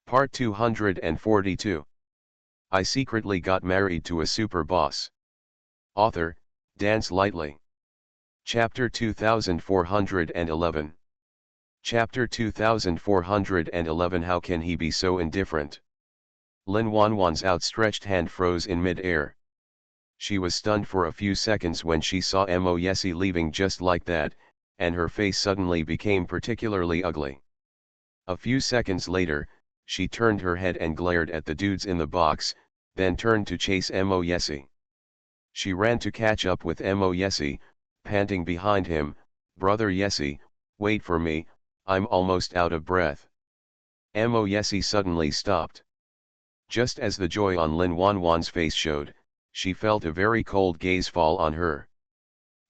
Part 242. I secretly got married to a super boss. Author, Dance Lightly. Chapter 2411. Chapter 2411. How can he be so indifferent? Lin Wanwan's outstretched hand froze in mid-air. She was stunned for a few seconds when she saw Mo Yesi leaving just like that, and her face suddenly became particularly ugly. A few seconds later, she turned her head and glared at the dudes in the box, then turned to chase Mo Yesi. She ran to catch up with Mo Yesi, panting behind him, "Brother Yesi, wait for me, I'm almost out of breath." Mo Yesi suddenly stopped. Just as the joy on Lin Wanwan's face showed, she felt a very cold gaze fall on her.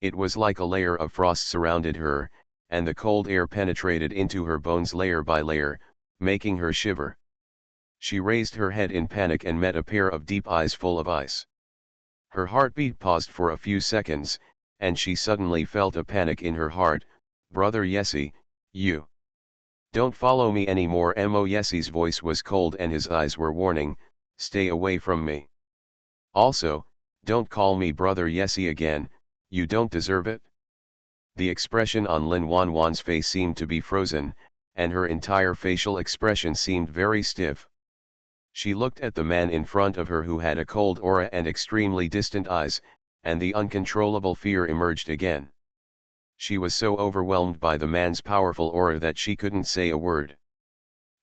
It was like a layer of frost surrounded her, and the cold air penetrated into her bones layer by layer, making her shiver. She raised her head in panic and met a pair of deep eyes full of ice. Her heartbeat paused for a few seconds, and she suddenly felt a panic in her heart. "Brother Yesi, you don't follow me anymore." Mo Yesi's voice was cold and his eyes were warning, "Stay away from me. Also, don't call me Brother Yesi again, you don't deserve it." The expression on Lin Wanwan's face seemed to be frozen, and her entire facial expression seemed very stiff. She looked at the man in front of her who had a cold aura and extremely distant eyes, and the uncontrollable fear emerged again. She was so overwhelmed by the man's powerful aura that she couldn't say a word.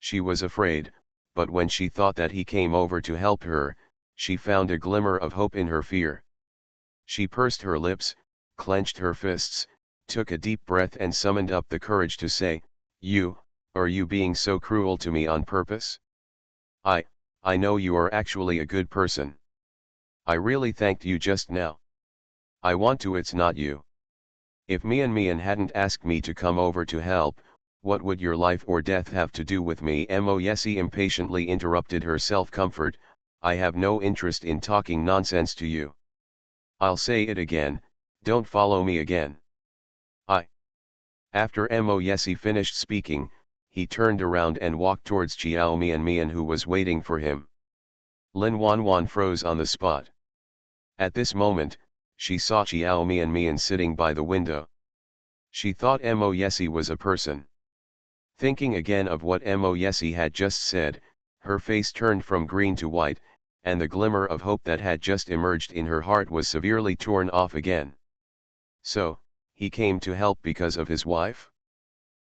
She was afraid, but when she thought that he came over to help her, she found a glimmer of hope in her fear. She pursed her lips, clenched her fists, took a deep breath and summoned up the courage to say, Are you being so cruel to me on purpose? I know you are actually a good person. I really thanked you just now. I want to. It's not you. If Mian hadn't asked me to come over to help, what would your life or death have to do with me?" Mo Yesi impatiently interrupted her self-comfort. "I have no interest in talking nonsense to you. I'll say it again, don't follow me again." After Mo Yesi finished speaking, he turned around and walked towards Chiao Mian who was waiting for him. Lin Wanwan froze on the spot. At this moment, she saw Chiao Mian sitting by the window. She thought Mo Yesi was a person. Thinking again of what Mo Yesi had just said, her face turned from green to white, and the glimmer of hope that had just emerged in her heart was severely torn off again. So, he came to help because of his wife?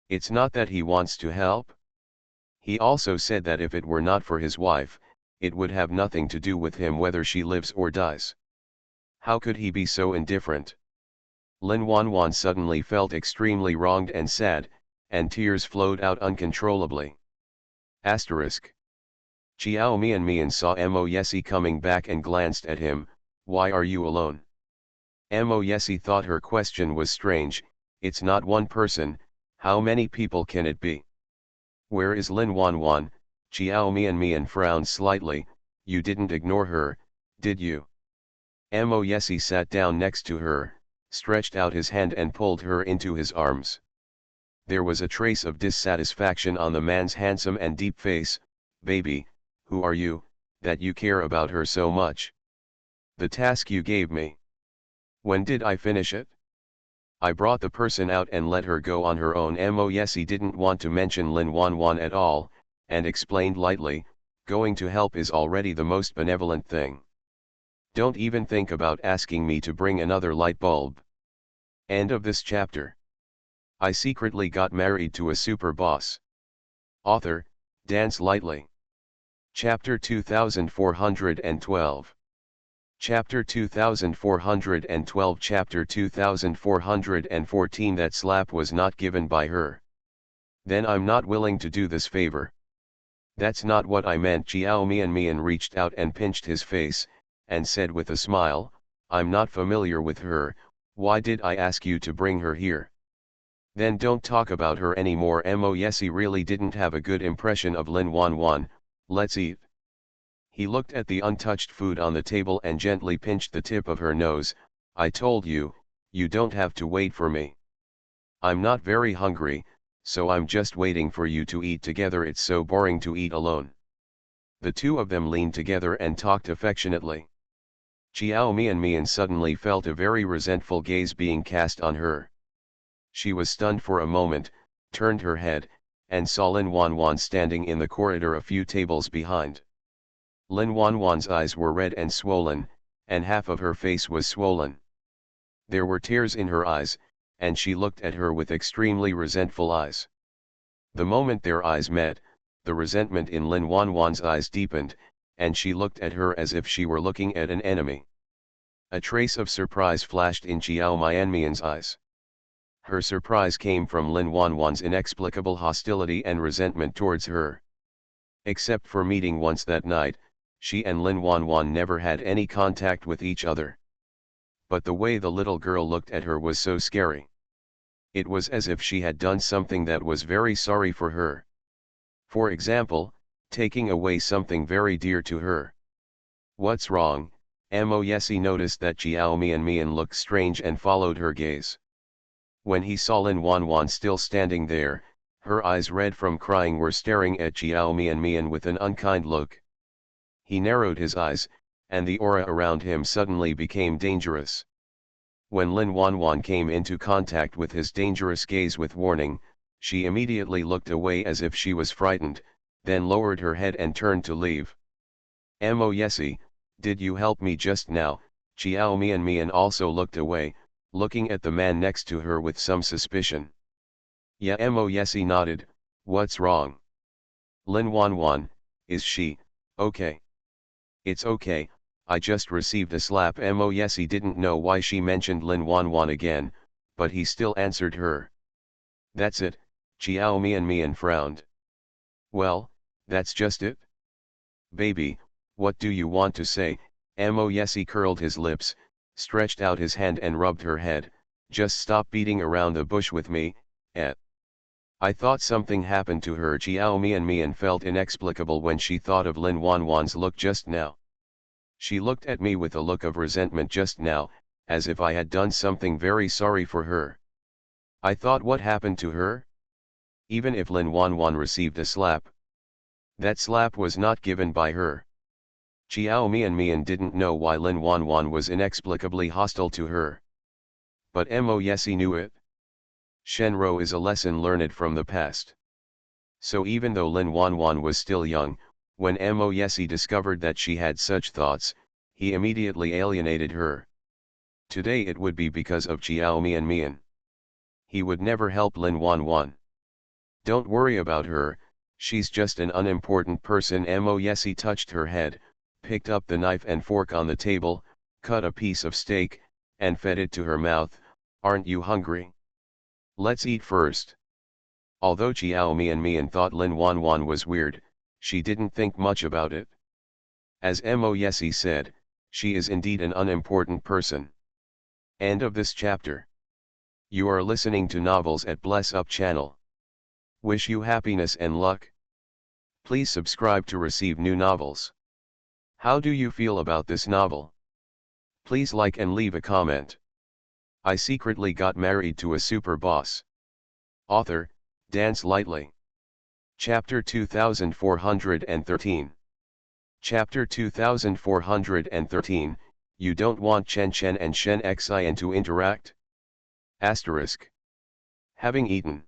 It's not that he wants to help. He also said that if it were not for his wife, it would have nothing to do with him whether she lives or dies. How could he be so indifferent? Lin Wanwan suddenly felt extremely wronged and sad, and tears flowed out uncontrollably. Asterisk. Chiao Mian saw Mo Yesi coming back and glanced at him. "Why are you alone?" Mo Yesi thought her question was strange. It's not one person, how many people can it be? "Where is Lin Wanwan?" Chiao Mian frowned slightly. "You didn't ignore her, did you?" Mo Yesi sat down next to her, stretched out his hand and pulled her into his arms. There was a trace of dissatisfaction on the man's handsome and deep face. "Baby, who are you, that you care about her so much?" "The task you gave me. When did I finish it?" "I brought the person out and let her go on her own." Mo Yesi didn't want to mention Lin Wanwan at all, and explained lightly, "Going to help is already the most benevolent thing. Don't even think about asking me to bring another light bulb." End of this chapter. I secretly got married to a super boss. Author, Dance Lightly. Chapter 2412. Chapter 2412. Chapter 2414. That slap was not given by her. Then I'm not willing to do this favor. That's not what I meant. Chiao Mian reached out and pinched his face, and said with a smile, "I'm not familiar with her. Why did I ask you to bring her here?" "Then don't talk about her anymore." Mo Yesi really didn't have a good impression of Lin Wanwan. "Let's eat." He looked at the untouched food on the table and gently pinched the tip of her nose. "I told you, you don't have to wait for me. I'm not very hungry, so I'm just waiting for you to eat together. It's so boring to eat alone." The two of them leaned together and talked affectionately. Chiao Mian suddenly felt a very resentful gaze being cast on her. She was stunned for a moment, turned her head, and saw Lin Wanwan standing in the corridor a few tables behind. Lin Wanwan's eyes were red and swollen, and half of her face was swollen. There were tears in her eyes, and she looked at her with extremely resentful eyes. The moment their eyes met, the resentment in Lin Wanwan's eyes deepened, and she looked at her as if she were looking at an enemy. A trace of surprise flashed in Chiao Mian's eyes. Her surprise came from Lin Wanwan's inexplicable hostility and resentment towards her. Except for meeting once that night, she and Lin Wanwan never had any contact with each other. But the way the little girl looked at her was so scary. It was as if she had done something that was very sorry for her. For example, taking away something very dear to her. "What's wrong?" Mo Yesi noticed that Chiao Mian looked strange and followed her gaze. When he saw Lin Wanwan still standing there, her eyes red from crying were staring at Chiao Mian with an unkind look. He narrowed his eyes, and the aura around him suddenly became dangerous. When Lin Wanwan came into contact with his dangerous gaze with warning, she immediately looked away as if she was frightened, then lowered her head and turned to leave. "Mo Yesi, did you help me just now?" Chiao Mian also looked away, looking at the man next to her with some suspicion. "Yeah." Mo Yesi nodded. "What's wrong?" "Lin Wanwan, is she okay?" "It's okay, I just received a slap." Mo Yesi didn't know why she mentioned Lin Wanwan again, but he still answered her. "That's it," Chiao Mian frowned. "Well, that's just it? Baby, what do you want to say?" Mo Yesi curled his lips, stretched out his hand and rubbed her head. "Just stop beating around the bush with me, eh?" I thought something happened to her. Chiao Mian felt inexplicable when she thought of Lin Wanwan's look just now. She looked at me with a look of resentment just now, as if I had done something very sorry for her. I thought, what happened to her? Even if Lin Wanwan received a slap, that slap was not given by her. Chiao Mian didn't know why Lin Wanwan was inexplicably hostile to her. But Mo Yesi knew it. Shenro is a lesson learned from the past. So even though Lin Wanwan was still young, when Mo Yesi discovered that she had such thoughts, he immediately alienated her. Today it would be because of Chiao Mian. He would never help Lin Wanwan. "Don't worry about her, she's just an unimportant person." Mo Yesi touched her head, picked up the knife and fork on the table, cut a piece of steak, and fed it to her mouth. "Aren't you hungry? Let's eat first." Although Chiao Mian thought Lin Wanwan was weird, she didn't think much about it. As Mo Yesi said, she is indeed an unimportant person. End of this chapter. You are listening to Novels at Bless Up channel. Wish you happiness and luck. Please subscribe to receive new novels. How do you feel about this novel? Please like and leave a comment. I secretly got married to a super boss. Author, Dance Lightly. Chapter 2413. Chapter 2413, you don't want Chen Chen and Shen Xian to interact? Asterisk. Having eaten,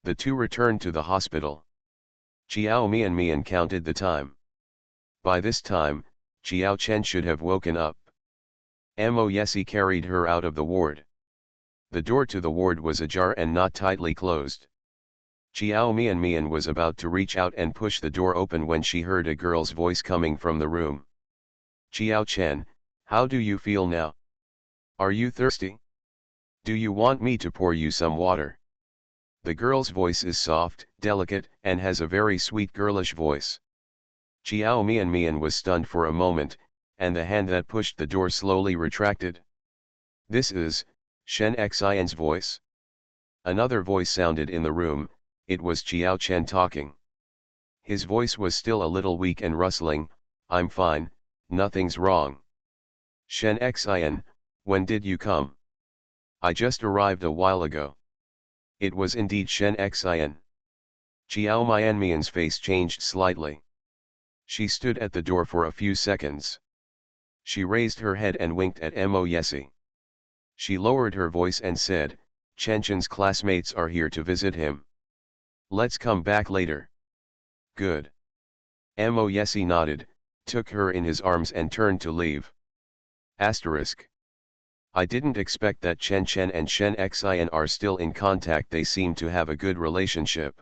the two returned to the hospital. Chiao Mian counted the time. By this time, Chiao Chen should have woken up. Mo Yesi carried her out of the ward. The door to the ward was ajar and not tightly closed. Chiao Mian was about to reach out and push the door open when she heard a girl's voice coming from the room. "Chiao Chen, how do you feel now? Are you thirsty? Do you want me to pour you some water?" The girl's voice is soft, delicate, and has a very sweet girlish voice. Chiao Mian was stunned for a moment, and the hand that pushed the door slowly retracted. "This is Shen Xian's voice." Another voice sounded in the room. It was Chiao Chen talking. His voice was still a little weak and rustling. "I'm fine, nothing's wrong." "Shen Xian, when did you come?" "I just arrived a while ago." It was indeed Shen Xian. Chiao Mian's face changed slightly. She stood at the door for a few seconds. She raised her head and winked at Mo Yesi. She lowered her voice and said, Chen Chen's classmates are here to visit him. Let's come back later. Good. Mo Yesi nodded, took her in his arms and turned to leave. Asterisk. I didn't expect that Chen Chen and Shen Xin are still in contact. They seem to have a good relationship.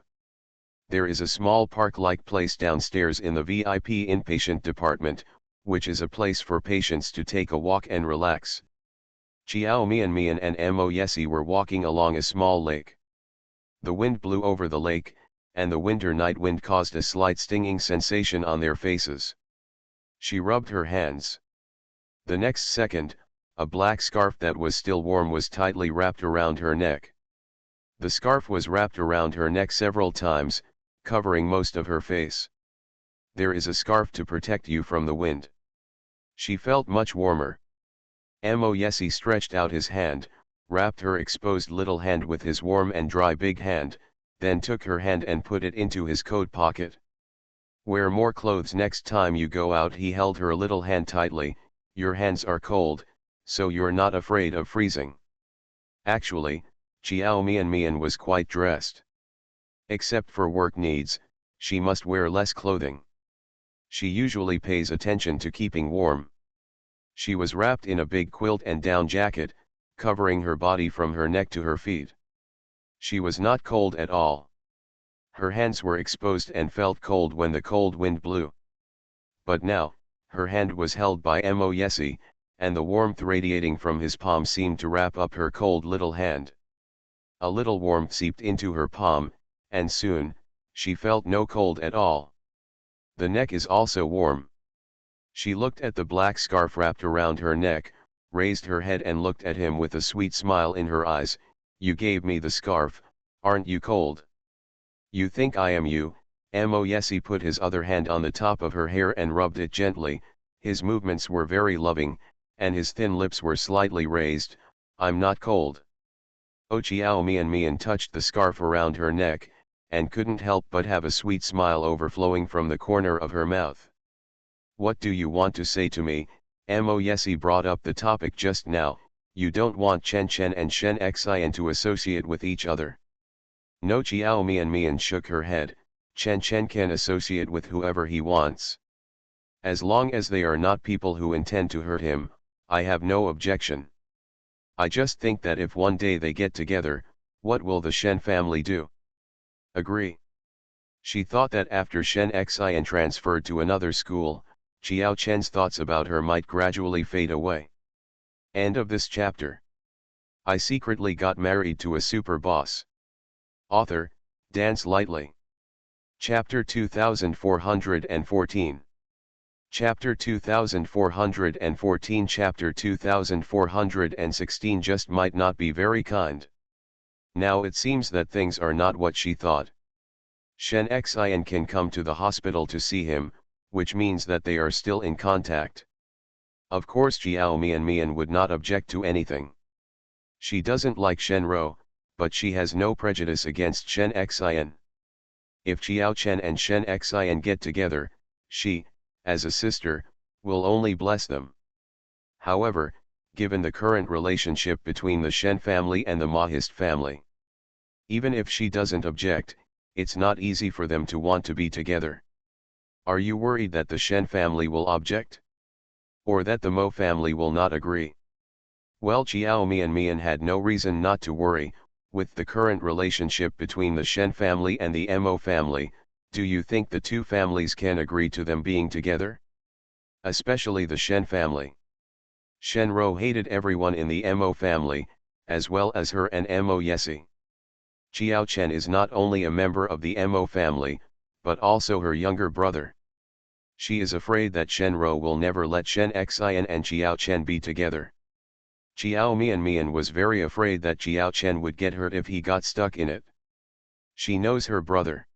There is a small park-like place downstairs in the VIP inpatient department, which is a place for patients to take a walk and relax. Chiao Mian and Mo Yesi were walking along a small lake. The wind blew over the lake, and the winter night wind caused a slight stinging sensation on their faces. She rubbed her hands. The next second, a black scarf that was still warm was tightly wrapped around her neck. The scarf was wrapped around her neck several times, covering most of her face. There is a scarf to protect you from the wind. She felt much warmer. Mo Yesi stretched out his hand, wrapped her exposed little hand with his warm and dry big hand, then took her hand and put it into his coat pocket. Wear more clothes next time you go out. He held her little hand tightly. Your hands are cold, so you're not afraid of freezing. Actually, Chiao Mian was quite dressed. Except for work needs, she must wear less clothing. She usually pays attention to keeping warm. She was wrapped in a big quilt and down jacket, covering her body from her neck to her feet. She was not cold at all. Her hands were exposed and felt cold when the cold wind blew. But now, her hand was held by Mo Yesi, and the warmth radiating from his palm seemed to wrap up her cold little hand. A little warmth seeped into her palm, and soon, she felt no cold at all. The neck is also warm. She looked at the black scarf wrapped around her neck, raised her head and looked at him with a sweet smile in her eyes. You gave me the scarf, aren't you cold? You think I am you? Mo Yesi put his other hand on the top of her hair and rubbed it gently. His movements were very loving, and his thin lips were slightly raised. I'm not cold. Oh, Chiao Mian touched the scarf around her neck, and couldn't help but have a sweet smile overflowing from the corner of her mouth. What do you want to say to me? Mo Yesi brought up the topic just now. You don't want Chen Chen and Shen Xin to associate with each other. No, Chiao Mian shook her head. Chen Chen can associate with whoever he wants. As long as they are not people who intend to hurt him, I have no objection. I just think that if one day they get together, what will the Shen family do? Agree. She thought that after Shen Xin transferred to another school, Chiao Chen's thoughts about her might gradually fade away. End of this chapter. I secretly got married to a super boss. Author, Dance Lightly. Chapter 2414. Chapter 2414. Chapter 2416 just might not be very kind. Now it seems that things are not what she thought. Shen Xin can come to the hospital to see him, which means that they are still in contact. Of course Chiao Mian would not object to anything. She doesn't like Shen Ro, but she has no prejudice against Shen Xin. If Chiao Chen and Shen Xin get together, she, as a sister, will only bless them. However, given the current relationship between the Shen family and the Mahist family, even if she doesn't object, it's not easy for them to want to be together. Are you worried that the Shen family will object? Or that the Mo family will not agree? Well, Chiao Mian had no reason not to worry. With the current relationship between the Shen family and the Mo family, do you think the two families can agree to them being together? Especially the Shen family. Shen Ro hated everyone in the Mo family, as well as her and Mo Yesi. Chiao Chen is not only a member of the Mo family, but also her younger brother. She is afraid that Shen Ro will never let Shen Xin and Chiao Chen be together. Chiao Mian was very afraid that Chiao Chen would get hurt if he got stuck in it. She knows her brother.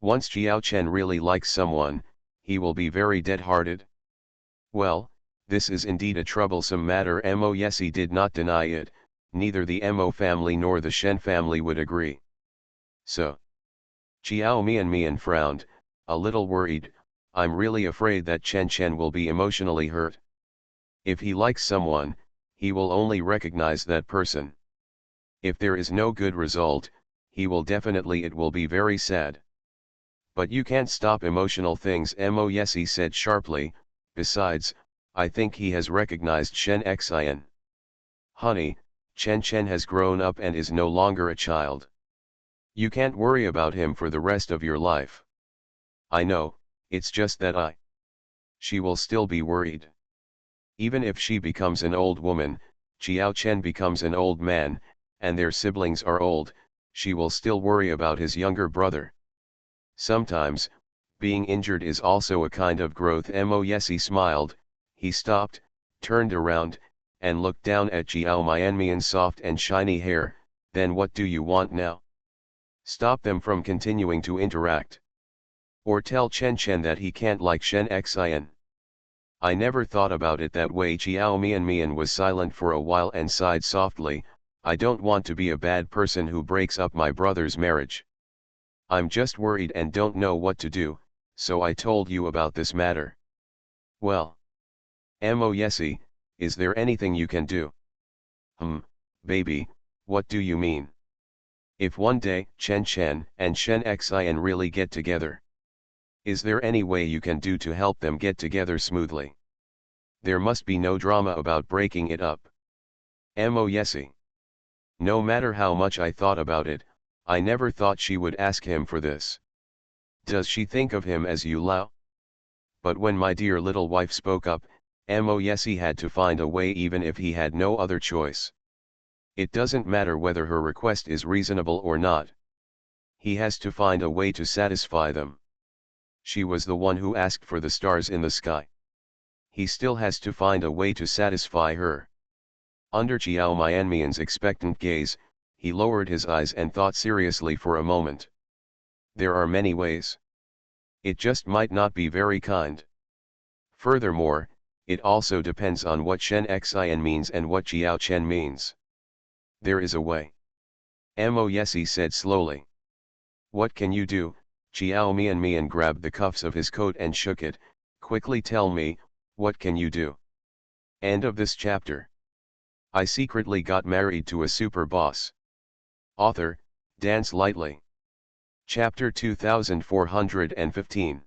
Once Chiao Chen really likes someone, he will be very dead-hearted. Well, this is indeed a troublesome matter. Mo Yesi did not deny it, neither the Mo family nor the Shen family would agree. So, Chiao Mian frowned, a little worried. I'm really afraid that Chen Chen will be emotionally hurt. If he likes someone, he will only recognize that person. If there is no good result, it will be very sad. But you can't stop emotional things, Mo Yesi said sharply. Besides, I think he has recognized Shen Xian. Honey, Chen Chen has grown up and is no longer a child. You can't worry about him for the rest of your life. I know, it's just that she will still be worried. Even if she becomes an old woman, Chiao Chen becomes an old man, and their siblings are old, she will still worry about his younger brother. Sometimes, being injured is also a kind of growth. Mo Yesi smiled. He stopped, turned around, and looked down at Jiao Mianmian's soft and shiny hair. Then what do you want now? Stop them from continuing to interact. Or tell Chen Chen that he can't like Shen Xian. I never thought about it that way. Jiao Mianmian was silent for a while and sighed softly. I don't want to be a bad person who breaks up my brother's marriage. I'm just worried and don't know what to do, so I told you about this matter. Well. Mo Yesi, is there anything you can do? Baby, what do you mean? If one day Chen Chen and Shen Xian really get together, is there any way you can do to help them get together smoothly? There must be no drama about breaking it up. Mo Yesi. No matter how much I thought about it, I never thought she would ask him for this. Does she think of him as Yu Lao? But when my dear little wife spoke up, Mo Yesi had to find a way even if he had no other choice. It doesn't matter whether her request is reasonable or not. He has to find a way to satisfy them. She was the one who asked for the stars in the sky. He still has to find a way to satisfy her. Under Chiao Mianmian's expectant gaze, he lowered his eyes and thought seriously for a moment. There are many ways. It just might not be very kind. Furthermore, it also depends on what Shen Xian means and what Chiao Chen means. There is a way. Mo Yesi said slowly. What can you do? Chiao Mianmian grabbed the cuffs of his coat and shook it. Quickly tell me, what can you do? End of this chapter. I secretly got married to a super boss. Author, Dance Lightly. Chapter 2415.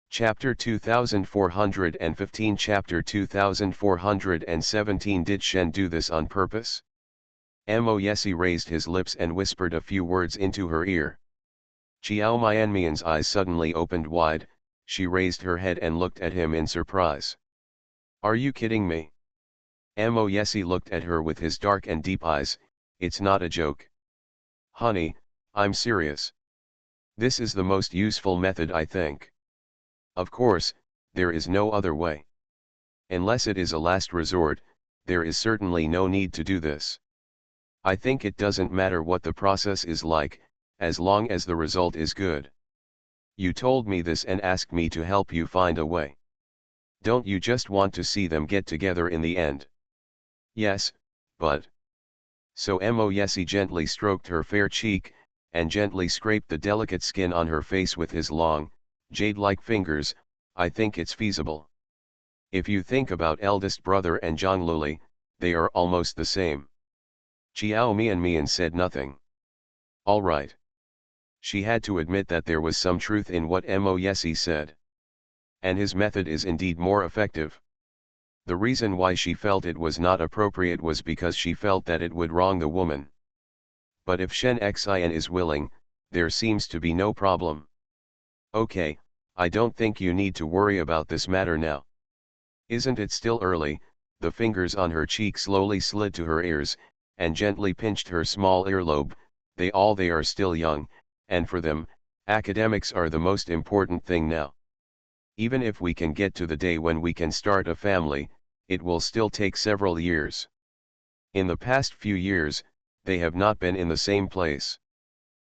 Chapter 2415. Chapter 2417. Did Shen do this on purpose? Mo Yesi raised his lips and whispered a few words into her ear. Chiao Mianmian's eyes suddenly opened wide. She raised her head and looked at him in surprise. Are you kidding me? Mo Yesi looked at her with his dark and deep eyes. It's not a joke. Honey, I'm serious. This is the most useful method, I think. Of course, there is no other way. Unless it is a last resort, there is certainly no need to do this. I think it doesn't matter what the process is like, as long as the result is good. You told me this and asked me to help you find a way. Don't you just want to see them get together in the end? Yes, but... So Mo Yesi gently stroked her fair cheek, and gently scraped the delicate skin on her face with his long, jade-like fingers. I think it's feasible. If you think about eldest brother and Zhongluli, they are almost the same. Chiao Mianmian said nothing. All right. She had to admit that there was some truth in what Mo Yesi said. And his method is indeed more effective. The reason why she felt it was not appropriate was because she felt that it would wrong the woman. But if Shen Xian is willing, there seems to be no problem. Okay, I don't think you need to worry about this matter now. Isn't it still early? The fingers on her cheek slowly slid to her ears, and gently pinched her small earlobe. They are still young, and for them, academics are the most important thing now. Even if we can get to the day when we can start a family, it will still take several years. In the past few years, they have not been in the same place.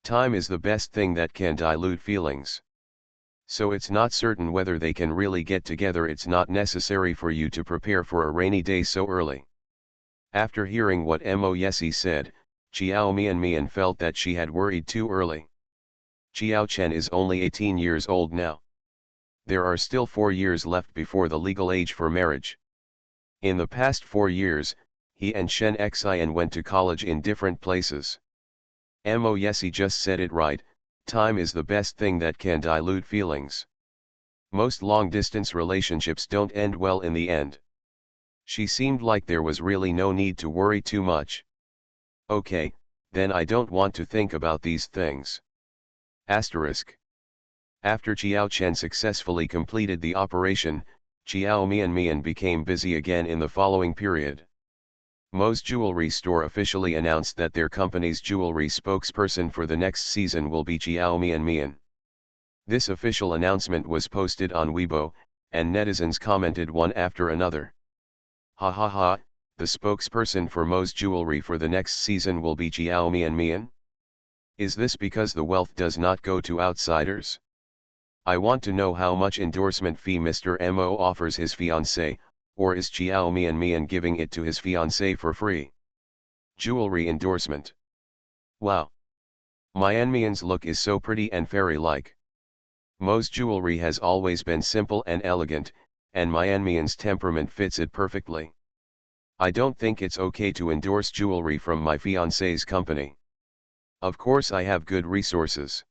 Time is the best thing that can dilute feelings. So it's not certain whether they can really get together. It's not necessary for you to prepare for a rainy day so early. After hearing what Mo Yesi said, Chiao Mianmian felt that she had worried too early. Chiao Chen is only 18 years old now. There are still 4 years left before the legal age for marriage. In the past 4 years, he and Shen Xin went to college in different places. Mo Yesi just said it right, time is the best thing that can dilute feelings. Most long-distance relationships don't end well in the end. She seemed like there was really no need to worry too much. Okay, then I don't want to think about these things. Asterisk. After Chiao Chen successfully completed the operation, Chiao Mian became busy again in the following period. Mo's jewelry store officially announced that their company's jewelry spokesperson for the next season will be Chiao Mian. This official announcement was posted on Weibo, and netizens commented one after another. Ha ha ha, the spokesperson for Mo's jewelry for the next season will be Chiao Mian? Is this because the wealth does not go to outsiders? I want to know how much endorsement fee Mr. Mo offers his fiancée, or is Chiao Mian giving it to his fiancée for free? Jewelry endorsement. Wow! Mian's look is so pretty and fairy-like. Mo's jewelry has always been simple and elegant, and Mian's temperament fits it perfectly. I don't think it's okay to endorse jewelry from my fiancé's company. Of course I have good resources.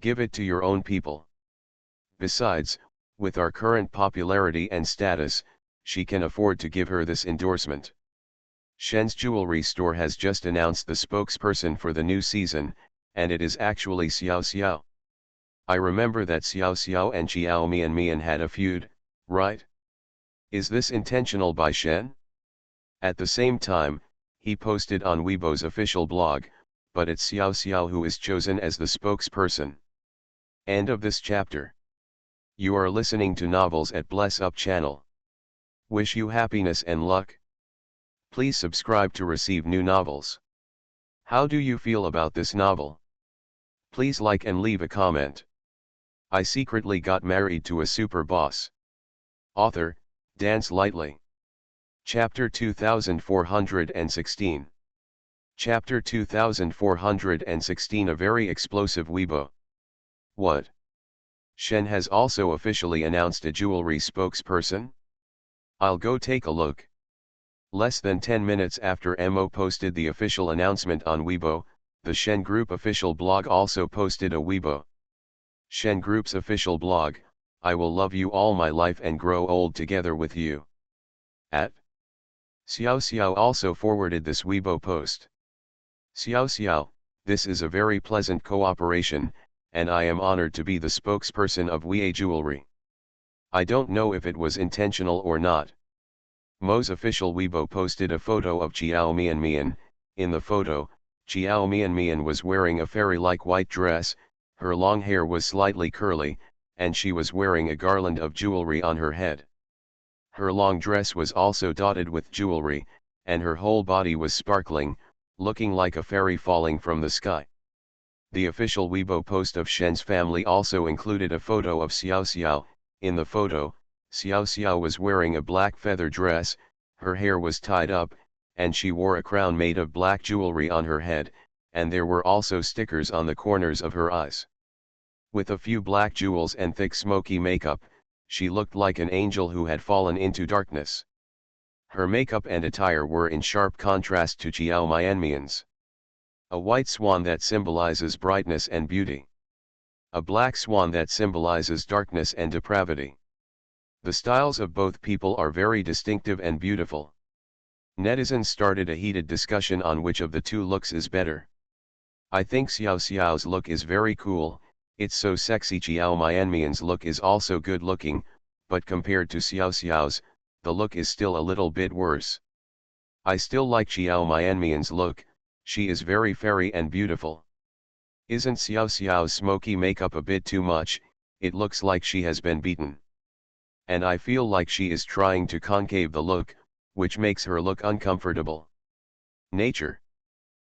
Give it to your own people. Besides, with our current popularity and status, she can afford to give her this endorsement. Shen's jewelry store has just announced the spokesperson for the new season, and it is actually Xiao Xiao. I remember that Xiao Xiao and Chiao Mian had a feud, right? Is this intentional by Shen? At the same time, he posted on Weibo's official blog, but it's Xiao Xiao who is chosen as the spokesperson. End of this chapter. You are listening to Novels at Bless Up channel. Wish you happiness and luck. Please subscribe to receive new novels. How do you feel about this novel? Please like and leave a comment. I secretly got married to a super boss. Author, Dance Lightly. Chapter 2416. Chapter 2416. A very explosive Weibo. What? Shen has also officially announced a jewelry spokesperson? I'll go take a look. Less than 10 minutes after Mo posted the official announcement on Weibo, the Shen Group official blog also posted a Weibo. Shen Group's official blog, I will love you all my life and grow old together with you. At Xiao Xiao also forwarded this Weibo post. Xiao Xiao, this is a very pleasant cooperation, and I am honored to be the spokesperson of Wei Jewelry. I don't know if it was intentional or not. Mo's official Weibo posted a photo of Chiao Mian. In the photo, Chiao Mian was wearing a fairy-like white dress, her long hair was slightly curly, and she was wearing a garland of jewelry on her head. Her long dress was also dotted with jewelry, and her whole body was sparkling, looking like a fairy falling from the sky. The official Weibo post of Shen's family also included a photo of Xiao Xiao. In the photo, Xiao Xiao was wearing a black feather dress, her hair was tied up, and she wore a crown made of black jewelry on her head, and there were also stickers on the corners of her eyes. With a few black jewels and thick smoky makeup, she looked like an angel who had fallen into darkness. Her makeup and attire were in sharp contrast to Chiao Mian's. A white swan that symbolizes brightness and beauty. A black swan that symbolizes darkness and depravity. The styles of both people are very distinctive and beautiful. Netizens started a heated discussion on which of the two looks is better. I think Xiao Xiao's look is very cool, it's so sexy. Chiao Mian's look is also good looking, but compared to Xiao Xiao's, the look is still a little bit worse. I still like Chiao Mian's look, she is very fairy and beautiful. Isn't Xiao Xiao's smoky makeup a bit too much? It looks like she has been beaten. And I feel like she is trying to concave the look, which makes her look uncomfortable. Nature.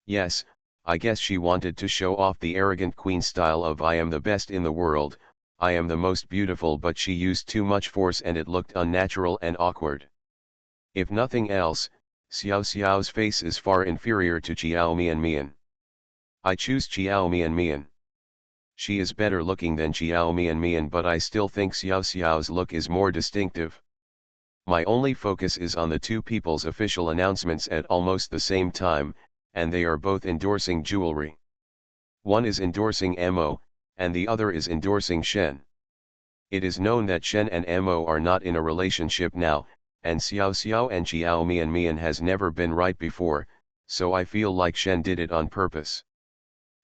Yes, I guess she wanted to show off the arrogant queen style of I am the best in the world, I am the most beautiful, but she used too much force and it looked unnatural and awkward. If nothing else, Xiao Xiao's face is far inferior to Chiao Mian. I choose Chiao Mian. She is better looking than Xiao Mian, but I still think Xiao Xiao's look is more distinctive. My only focus is on the two people's official announcements at almost the same time, and they are both endorsing jewelry. One is endorsing Mo, and the other is endorsing Shen. It is known that Shen and Mo are not in a relationship now, and Xiao Xiao and Xiao Mian has never been right before, so I feel like Shen did it on purpose.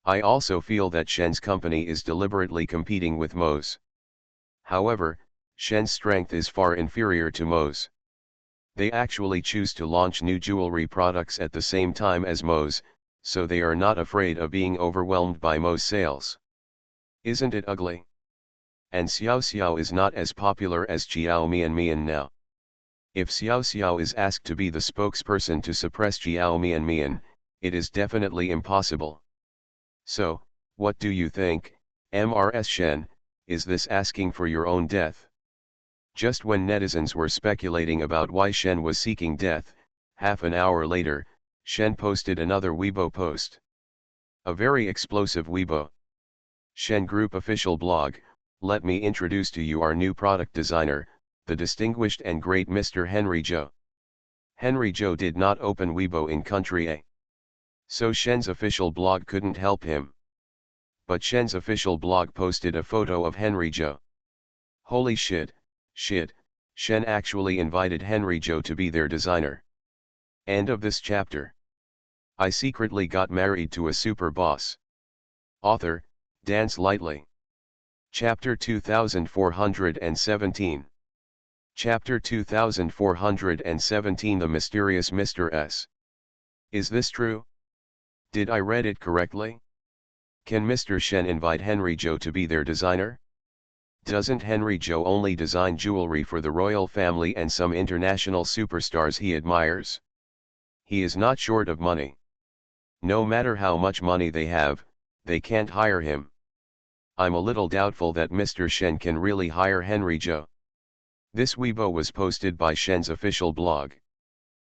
I also feel that Shen's company is deliberately competing with Mo's. However, Shen's strength is far inferior to Mo's. They actually choose to launch new jewelry products at the same time as Mo's, so they are not afraid of being overwhelmed by Mo's sales. Isn't it ugly? And Xiao Xiao is not as popular as Xiao Mian now. If Xiao Xiao is asked to be the spokesperson to suppress Xiao Mian, it is definitely impossible. So, what do you think, Mrs. Shen, is this asking for your own death? Just when netizens were speculating about why Shen was seeking death, half an hour later, Shen posted another Weibo post. A very explosive Weibo. Shen Group official blog, let me introduce to you our new product designer, the distinguished and great Mr. Henry Zhou. Henry Zhou did not open Weibo in country A. So Shen's official blog couldn't help him. But Shen's official blog posted a photo of Henry Zhou. Holy shit, Shen actually invited Henry Zhou to be their designer. End of this chapter. I secretly got married to a super boss. Author, Dance Lightly. Chapter 2417. Chapter 2417, The Mysterious Mr. S. Is this true? Did I read it correctly? Can Mr. Shen invite Henry Zhou to be their designer? Doesn't Henry Zhou only design jewelry for the royal family and some international superstars he admires? He is not short of money. No matter how much money they have, they can't hire him. I'm a little doubtful that Mr. Shen can really hire Henry Zhou. This Weibo was posted by Shen's official blog.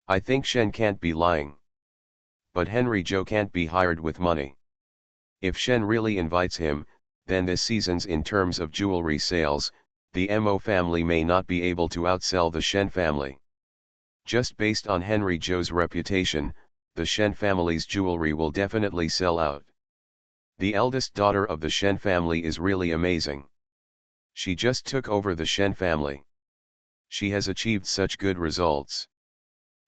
I think Shen can't be lying. But Henry Zhou can't be hired with money. If Shen really invites him, then this season's in terms of jewelry sales, the Mo family may not be able to outsell the Shen family. Just based on Henry Zhou's reputation, the Shen family's jewelry will definitely sell out. The eldest daughter of the Shen family is really amazing. She just took over the Shen family. She has achieved such good results.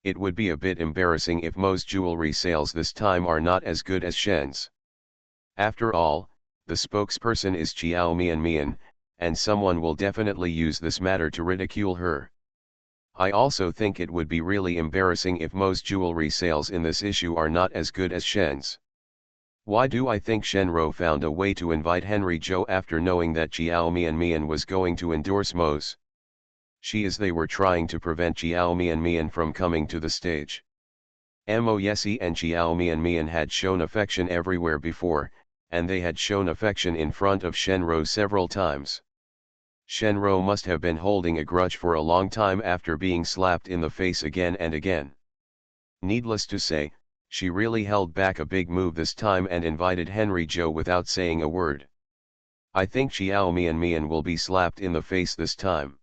It would be a bit embarrassing if Mo's jewelry sales this time are not as good as Shen's. After all, the spokesperson is Xiao Mian, and someone will definitely use this matter to ridicule her. I also think it would be really embarrassing if Mo's jewelry sales in this issue are not as good as Shen's. Why do I think Shenro found a way to invite Henry Zhou after knowing that Xiao Mian was going to endorse Mo's? They were trying to prevent Xiao Mian from coming to the stage. Mo Yesi and Xiao Mian had shown affection everywhere before, and they had shown affection in front of Shenro several times. Shenro must have been holding a grudge for a long time after being slapped in the face again and again. Needless to say, she really held back a big move this time and invited Henry Zhou without saying a word. I think Xiao Mian will be slapped in the face this time.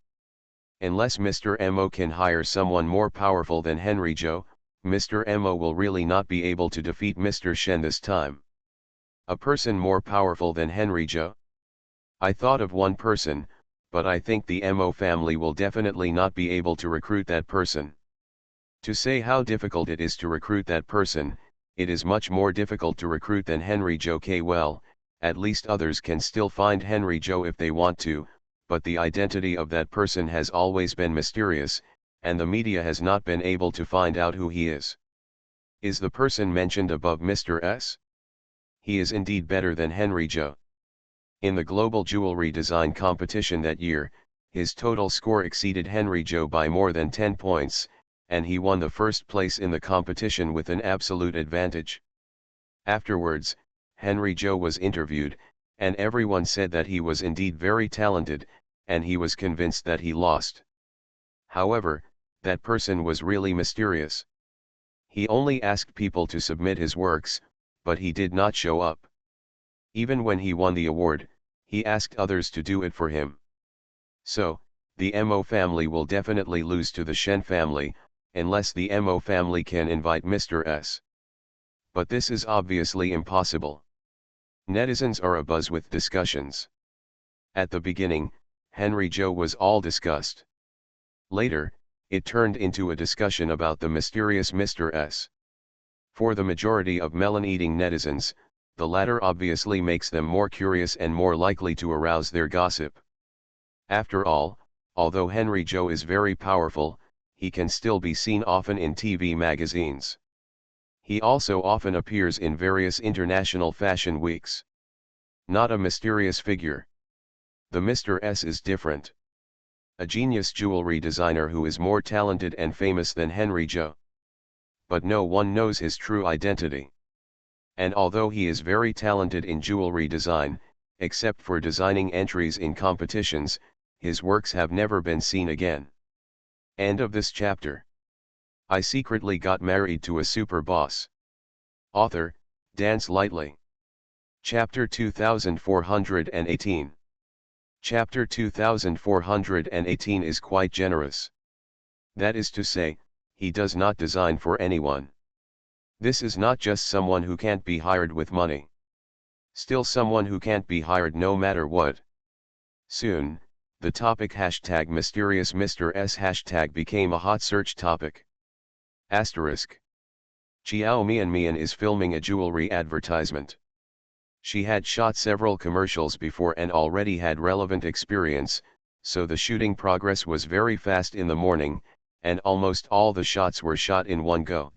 Unless Mr. Mo can hire someone more powerful than Henry Zhou, Mr. Mo will really not be able to defeat Mr. Shen this time. A person more powerful than Henry Zhou? I thought of one person, but I think the Mo family will definitely not be able to recruit that person. To say how difficult it is to recruit that person, it is much more difficult to recruit than Henry Zhou. Well, at least others can still find Henry Zhou if they want to, but the identity of that person has always been mysterious, and the media has not been able to find out who he is. Is the person mentioned above Mr. S? He is indeed better than Henry Zhou. In the global jewelry design competition that year, his total score exceeded Henry Zhou by more than 10 points, and he won the first place in the competition with an absolute advantage. Afterwards, Henry Zhou was interviewed, and everyone said that he was indeed very talented, and he was convinced that he lost. However, that person was really mysterious. He only asked people to submit his works, but he did not show up. Even when he won the award, he asked others to do it for him. So, the Mo family will definitely lose to the Shen family, unless the Mo family can invite Mr. S. But this is obviously impossible. Netizens are abuzz with discussions. At the beginning, Henry Joe was all discussed. Later, it turned into a discussion about the mysterious Mr. S. For the majority of melon-eating netizens, the latter obviously makes them more curious and more likely to arouse their gossip. After all, although Henry Joe is very powerful, he can still be seen often in TV magazines. He also often appears in various international fashion weeks. Not a mysterious figure. The Mr. S is different. A genius jewelry designer who is more talented and famous than Henry Joe. But no one knows his true identity. And although he is very talented in jewelry design, except for designing entries in competitions, his works have never been seen again. End of this chapter. I secretly got married to a super boss. Author, Dance Lightly. Chapter 2418. Chapter 2418 is quite generous. That is to say, he does not design for anyone. This is not just someone who can't be hired with money. Still someone who can't be hired no matter what. Soon, the topic #mysterious Mr. S became a hot search topic. Asterisk. Xiao Mian is filming a jewelry advertisement. She had shot several commercials before and already had relevant experience, so the shooting progress was very fast in the morning, and almost all the shots were shot in one go.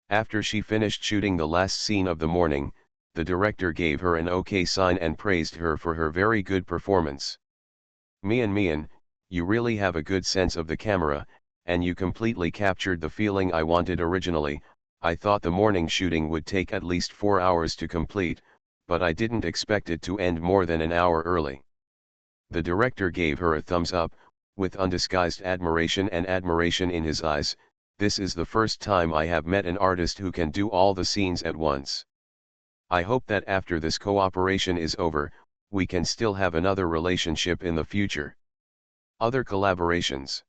After she finished shooting the last scene of the morning, the director gave her an OK sign and praised her for her very good performance. Mian, you really have a good sense of the camera, and you completely captured the feeling I wanted originally. I thought the morning shooting would take at least 4 hours to complete, but I didn't expect it to end more than an hour early. The director gave her a thumbs up, with undisguised admiration in his eyes. This is the first time I have met an artist who can do all the scenes at once. I hope that after this cooperation is over, we can still have another relationship in the future. Other collaborations.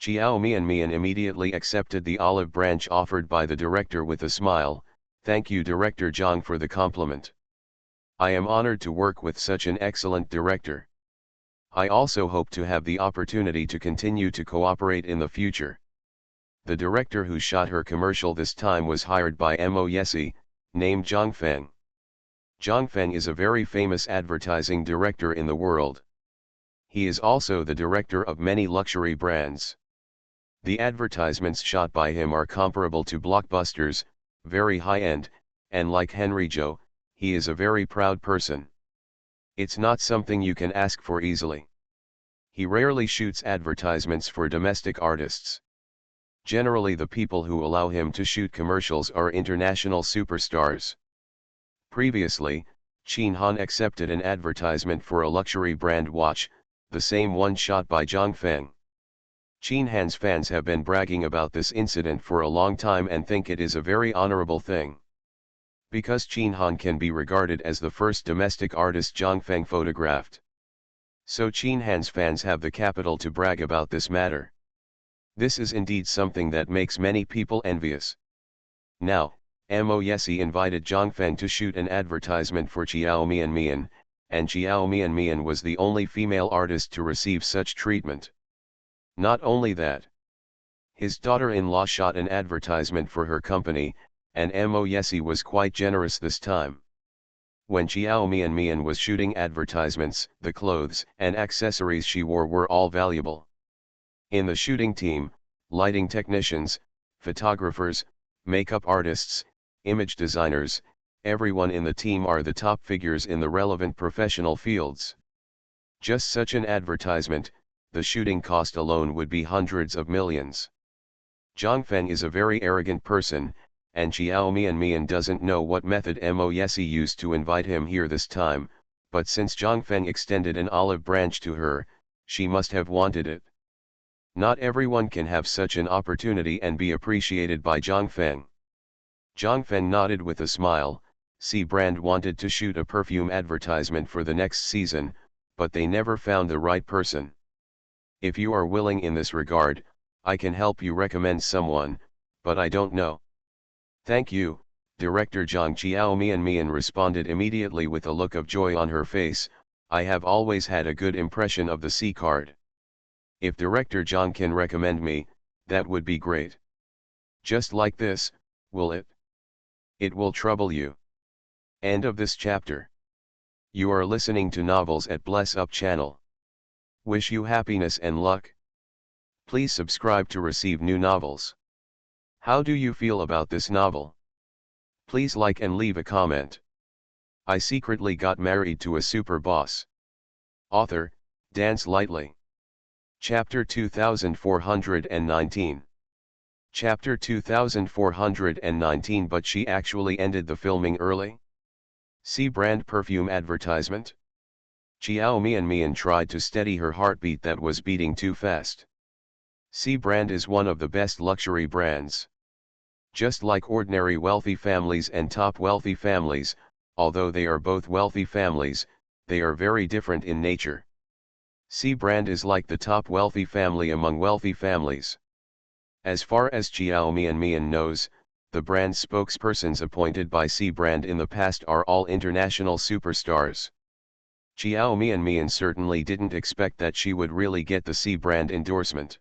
Xiao Mian immediately accepted the olive branch offered by the director with a smile. Thank you Director Zhang for the compliment. I am honored to work with such an excellent director. I also hope to have the opportunity to continue to cooperate in the future. The director who shot her commercial this time was hired by Mo Yesi, named Zhang Feng. Zhang Feng is a very famous advertising director in the world. He is also the director of many luxury brands. The advertisements shot by him are comparable to blockbusters, very high-end, and like Henry Joe, he is a very proud person. It's not something you can ask for easily. He rarely shoots advertisements for domestic artists. Generally the people who allow him to shoot commercials are international superstars. Previously, Qin Han accepted an advertisement for a luxury brand watch, the same one shot by Zhang Feng. Qin Han's fans have been bragging about this incident for a long time and think it is a very honorable thing. Because Qin Han can be regarded as the first domestic artist Zhang Feng photographed. So Qin Han's fans have the capital to brag about this matter. This is indeed something that makes many people envious. Now, Mo Yesi invited Zhang Feng to shoot an advertisement for Xiao Mian, and Xiao Mian was the only female artist to receive such treatment. Not only that. His daughter-in-law shot an advertisement for her company, and Mo Yesi was quite generous this time. When Xiao Mian was shooting advertisements, the clothes and accessories she wore were all valuable. In the shooting team, lighting technicians, photographers, makeup artists, image designers, everyone in the team are the top figures in the relevant professional fields. Just such an advertisement, the shooting cost alone would be hundreds of millions. Zhang Feng is a very arrogant person, and Xiao Mian doesn't know what method Mo Yesi used to invite him here this time, but since Zhang Feng extended an olive branch to her, she must have wanted it. Not everyone can have such an opportunity and be appreciated by Zhang Feng. Zhang Feng nodded with a smile, C brand wanted to shoot a perfume advertisement for the next season, but they never found the right person. If you are willing in this regard, I can help you recommend someone, but I don't know. Thank you, Director Zhang Mian responded immediately with a look of joy on her face. I have always had a good impression of the C card. If Director Zhang can recommend me, that would be great. Just like this, will it? It will trouble you. End of this chapter. You are listening to Novels at Bless Up channel. Wish you happiness and luck. Please subscribe to receive new novels. How do you feel about this novel? Please like and leave a comment. I secretly got married to a super boss. Author, Dance Lightly. Chapter 2419. Chapter 2419. But she actually ended the filming early? C brand perfume advertisement? Xiao Mian tried to steady her heartbeat that was beating too fast. C brand is one of the best luxury brands. Just like ordinary wealthy families and top wealthy families, although they are both wealthy families, they are very different in nature. C brand is like the top wealthy family among wealthy families. As far as Xiao Mian knows, the brand spokespersons appointed by C brand in the past are all international superstars. Xiao Mian certainly didn't expect that she would really get the C brand endorsement.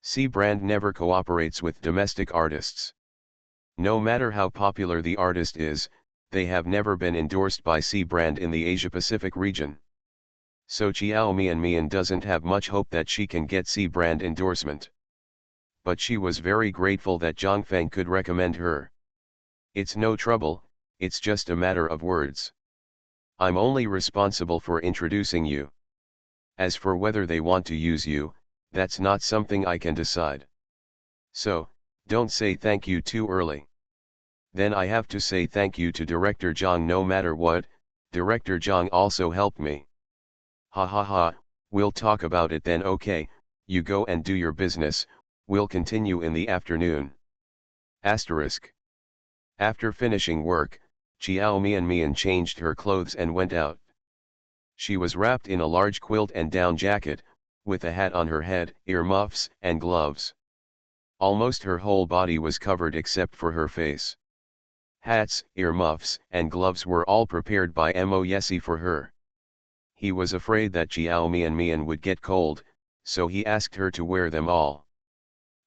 C brand never cooperates with domestic artists. No matter how popular the artist is, they have never been endorsed by C brand in the Asia-Pacific region. So Xiao Mian doesn't have much hope that she can get C brand endorsement. But she was very grateful that Zhang Feng could recommend her. It's no trouble, it's just a matter of words. I'm only responsible for introducing you. As for whether they want to use you, that's not something I can decide. So, don't say thank you too early. Then I have to say thank you to Director Zhang no matter what. Director Zhang also helped me. Ha ha ha, we'll talk about it then. Okay, you go and do your business, we'll continue in the afternoon. Asterisk. After finishing work, Xiao Mian changed her clothes and went out. She was wrapped in a large quilt and down jacket, with a hat on her head, earmuffs, and gloves. Almost her whole body was covered except for her face. Hats, earmuffs, and gloves were all prepared by Mo Yesi for her. He was afraid that Xiao Mian would get cold, so he asked her to wear them all.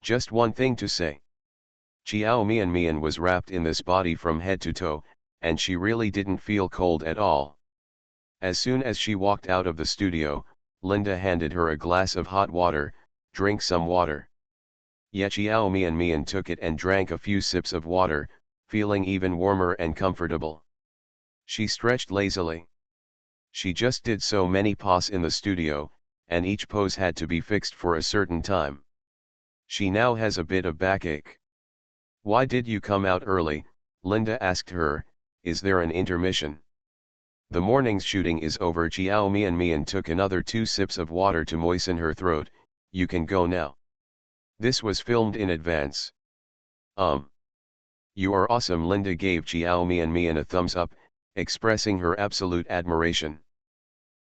Just one thing to say. Xiao Mian was wrapped in this body from head to toe, and she really didn't feel cold at all. As soon as she walked out of the studio, Linda handed her a glass of hot water. Drink some water. Yet Xiao Mian took it and drank a few sips of water, feeling even warmer and comfortable. She stretched lazily. She just did so many poses in the studio, and each pose had to be fixed for a certain time. She now has a bit of backache. Why did you come out early? Linda asked her. Is there an intermission? The morning's shooting is over. Xiao Mian took another 2 sips of water to moisten her throat. You can go now. This was filmed in advance. You are awesome. Linda gave Xiao Mian a thumbs up, expressing her absolute admiration.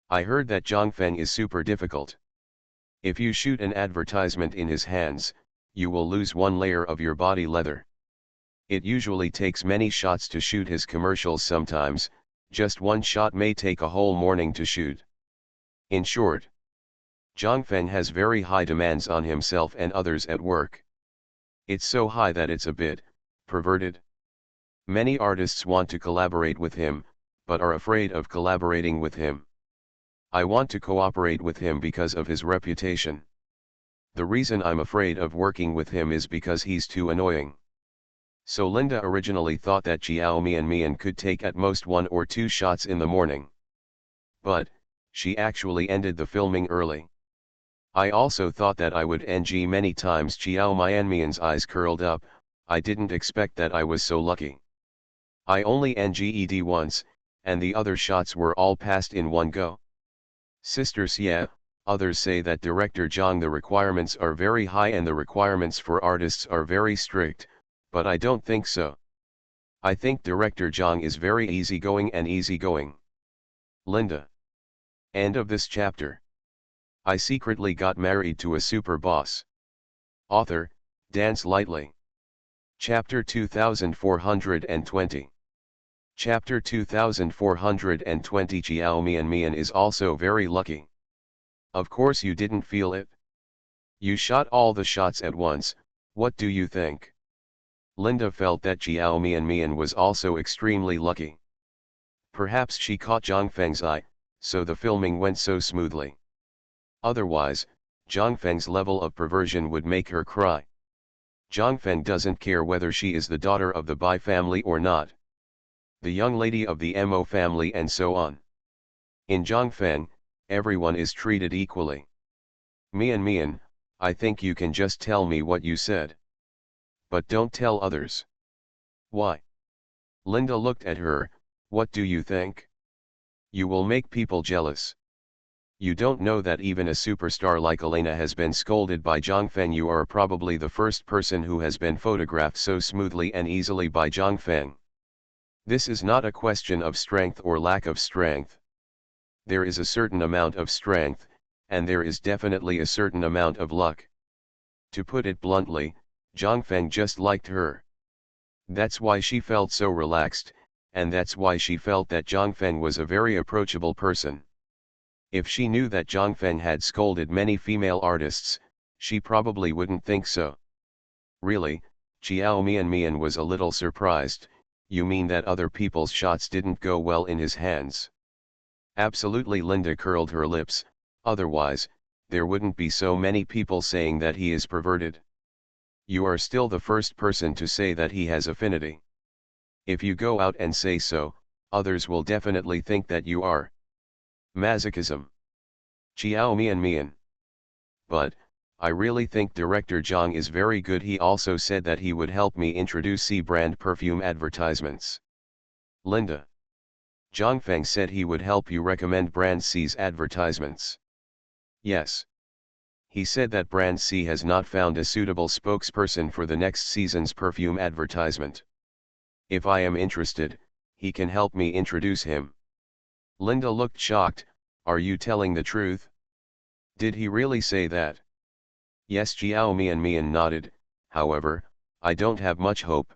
I heard that Zhang Feng is super difficult. If you shoot an advertisement in his hands, you will lose one layer of your body leather. It usually takes many shots to shoot his commercials. Sometimes, just one shot may take a whole morning to shoot. In short, Zhang Feng has very high demands on himself and others at work. It's so high that it's a bit perverted. Many artists want to collaborate with him, but are afraid of collaborating with him. I want to cooperate with him because of his reputation. The reason I'm afraid of working with him is because he's too annoying. So Linda originally thought that Xiao Mian could take at most 1 or 2 shots in the morning. But, she actually ended the filming early. I also thought that I would NG many times. Xiao Mian's eyes curled up. I didn't expect that I was so lucky. I only NGED once, and the other shots were all passed in one go. Sisters, yeah, others say that Director Zhang the requirements are very high and the requirements for artists are very strict, but I don't think so. I think director Zhang is very easygoing and easygoing. Linda. End of this chapter. I secretly got married to a super boss. Author, Dance Lightly. Chapter 2420. Chapter 2420. Jiao Mian is also very lucky. Of course you didn't feel it. You shot all the shots at once, what do you think? Linda felt that Jiao Mian was also extremely lucky. Perhaps she caught Zhang Feng's eye, so the filming went so smoothly. Otherwise, Zhang Feng's level of perversion would make her cry. Zhang Feng doesn't care whether she is the daughter of the Bai family or not. The young lady of the Mo family and so on. In Zhang Feng, everyone is treated equally. Mian, I think you can just tell me what you said. But don't tell others. Why? Linda looked at her, what do you think? You will make people jealous. You don't know that even a superstar like Elena has been scolded by Zhang Feng. You are probably the first person who has been photographed so smoothly and easily by Zhang Feng. This is not a question of strength or lack of strength. There is a certain amount of strength, and there is definitely a certain amount of luck. To put it bluntly, Zhang Feng just liked her. That's why she felt so relaxed, and that's why she felt that Zhang Feng was a very approachable person. If she knew that Zhang Feng had scolded many female artists, she probably wouldn't think so. Really, Jiao Mian was a little surprised. You mean that other people's shots didn't go well in his hands? Absolutely. Linda curled her lips, otherwise, there wouldn't be so many people saying that he is perverted. You are still the first person to say that he has affinity. If you go out and say so, others will definitely think that you are. Masochism. Jiao Mian. But, I really think director Zhang is very good. He also said that he would help me introduce C brand perfume advertisements. Linda. Zhang Feng said he would help you recommend brand C's advertisements. Yes. He said that brand C has not found a suitable spokesperson for the next season's perfume advertisement. If I am interested, he can help me introduce him. Linda looked shocked. Are you telling the truth? Did he really say that? Yes. Jiao Mian nodded. However, I don't have much hope.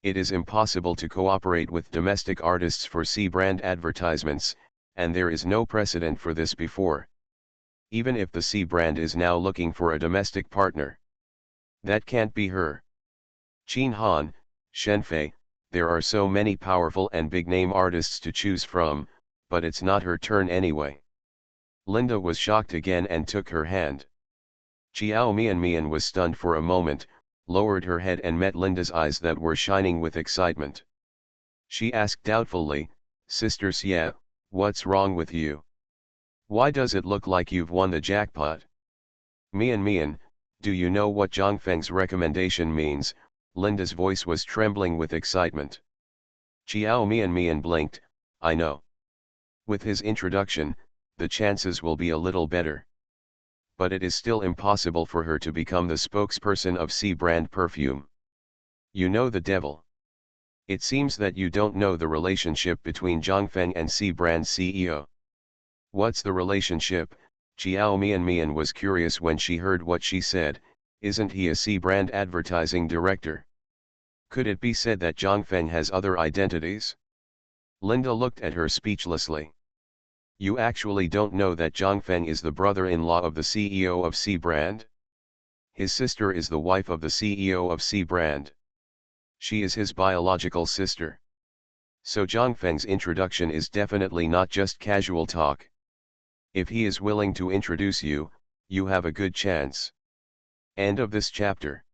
It is impossible to cooperate with domestic artists for C brand advertisements, and there is no precedent for this before. Even if the C brand is now looking for a domestic partner. That can't be her. Qin Han, Shenfei, there are so many powerful and big-name artists to choose from, but it's not her turn anyway. Linda was shocked again and took her hand. Jiao Mian was stunned for a moment, lowered her head and met Linda's eyes that were shining with excitement. She asked doubtfully, Sister Xie, what's wrong with you? Why does it look like you've won the jackpot? Mian, do you know what Zhang Feng's recommendation means? Linda's voice was trembling with excitement. Jiao Mian blinked. I know. With his introduction, the chances will be a little better. But it is still impossible for her to become the spokesperson of C brand perfume. You know the devil. It seems that you don't know the relationship between Zhang Feng and C brand CEO. What's the relationship? Jiao Mian was curious when she heard what she said. Isn't he a C brand advertising director? Could it be said that Zhang Feng has other identities? Linda looked at her speechlessly. You actually don't know that Zhang Feng is the brother-in-law of the CEO of C brand? His sister is the wife of the CEO of C brand. She is his biological sister. So Zhang Feng's introduction is definitely not just casual talk. If he is willing to introduce you, you have a good chance. End of this chapter.